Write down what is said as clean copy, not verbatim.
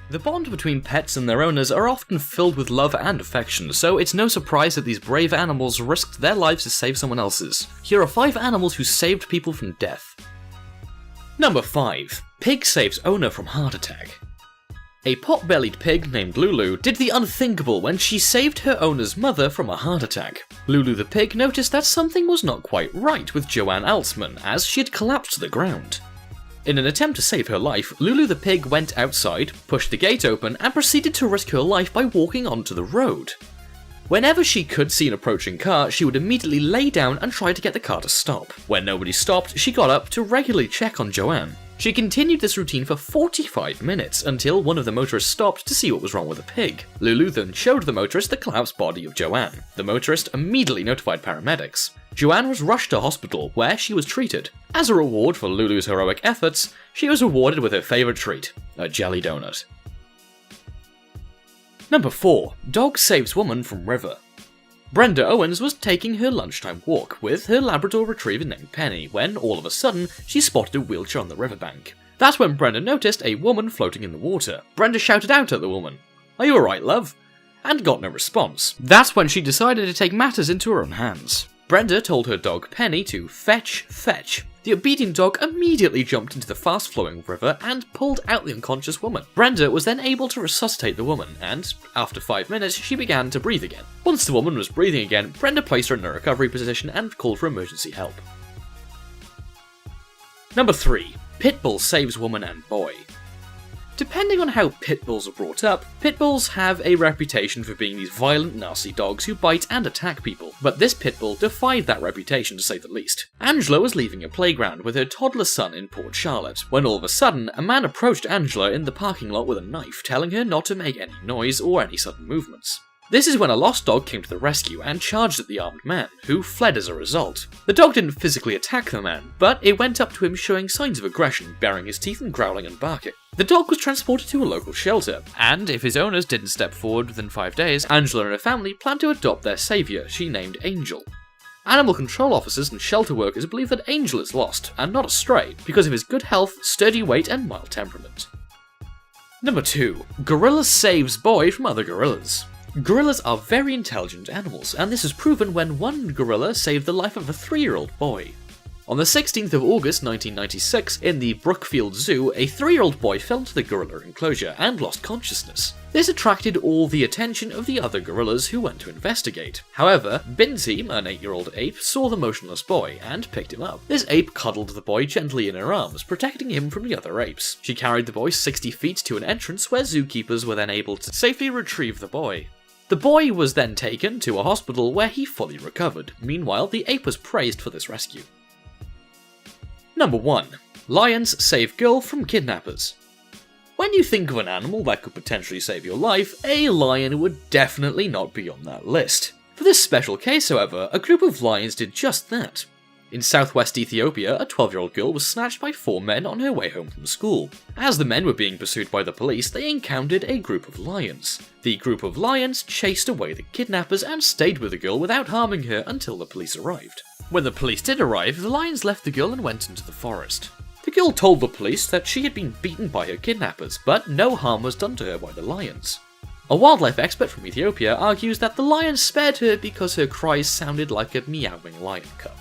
The bond between pets and their owners are often filled with love and affection, so it's no surprise that these brave animals risked their lives to save someone else's. Here are 5 animals who saved people from death. Number 5. Pig saves owner from heart attack. A pot-bellied pig named Lulu did the unthinkable when she saved her owner's mother from a heart attack. Lulu the pig noticed that something was not quite right with Joanne Altsman, as she had collapsed to the ground. In an attempt to save her life, Lulu the pig went outside, pushed the gate open, and proceeded to risk her life by walking onto the road. Whenever she could see an approaching car, she would immediately lay down and try to get the car to stop. When nobody stopped, she got up to regularly check on Joanne. She continued this routine for 45 minutes, until one of the motorists stopped to see what was wrong with the pig. Lulu then showed the motorist the collapsed body of Joanne. The motorist immediately notified paramedics. Joanne was rushed to hospital, where she was treated. As a reward for Lulu's heroic efforts, she was rewarded with her favourite treat, a jelly donut. Number 4. Dog saves woman from river. Brenda Owens was taking her lunchtime walk with her Labrador retriever named Penny when, all of a sudden, she spotted a wheelchair on the riverbank. That's when Brenda noticed a woman floating in the water. Brenda shouted out at the woman, "Are you alright, love?" and got no response. That's when she decided to take matters into her own hands. Brenda told her dog Penny to fetch, fetch. The obedient dog immediately jumped into the fast-flowing river and pulled out the unconscious woman. Brenda was then able to resuscitate the woman, and after 5 minutes, she began to breathe again. Once the woman was breathing again, Brenda placed her in a recovery position and called for emergency help. Number 3. Pitbull saves woman and boy. Depending on how pit bulls are brought up, pit bulls have a reputation for being these violent, nasty dogs who bite and attack people, but this pit bull defied that reputation to say the least. Angela was leaving a playground with her toddler son in Port Charlotte, when all of a sudden, a man approached Angela in the parking lot with a knife, telling her not to make any noise or any sudden movements. This is when a lost dog came to the rescue and charged at the armed man, who fled as a result. The dog didn't physically attack the man, but it went up to him showing signs of aggression, baring his teeth and growling and barking. The dog was transported to a local shelter, and if his owners didn't step forward within 5 days, Angela and her family planned to adopt their saviour, she named Angel. Animal control officers and shelter workers believe that Angel is lost, and not a stray, because of his good health, sturdy weight and mild temperament. Number 2. Gorilla saves boy from other gorillas. Gorillas are very intelligent animals, and this is proven when one gorilla saved the life of a 3-year-old boy. On the 16th of August 1996, in the Brookfield Zoo, a 3-year-old boy fell into the gorilla enclosure and lost consciousness. This attracted all the attention of the other gorillas who went to investigate. However, Binti, an 8-year-old ape, saw the motionless boy and picked him up. This ape cuddled the boy gently in her arms, protecting him from the other apes. She carried the boy 60 feet to an entrance where zookeepers were then able to safely retrieve the boy. The boy was then taken to a hospital where he fully recovered. Meanwhile, the ape was praised for this rescue. Number 1. Lions save girl from kidnappers. When you think of an animal that could potentially save your life, a lion would definitely not be on that list. For this special case, however, a group of lions did just that. In southwest Ethiopia, a 12-year-old girl was snatched by 4 men on her way home from school. As the men were being pursued by the police, they encountered a group of lions. The group of lions chased away the kidnappers and stayed with the girl without harming her until the police arrived. When the police did arrive, the lions left the girl and went into the forest. The girl told the police that she had been beaten by her kidnappers, but no harm was done to her by the lions. A wildlife expert from Ethiopia argues that the lions spared her because her cries sounded like a meowing lion cub.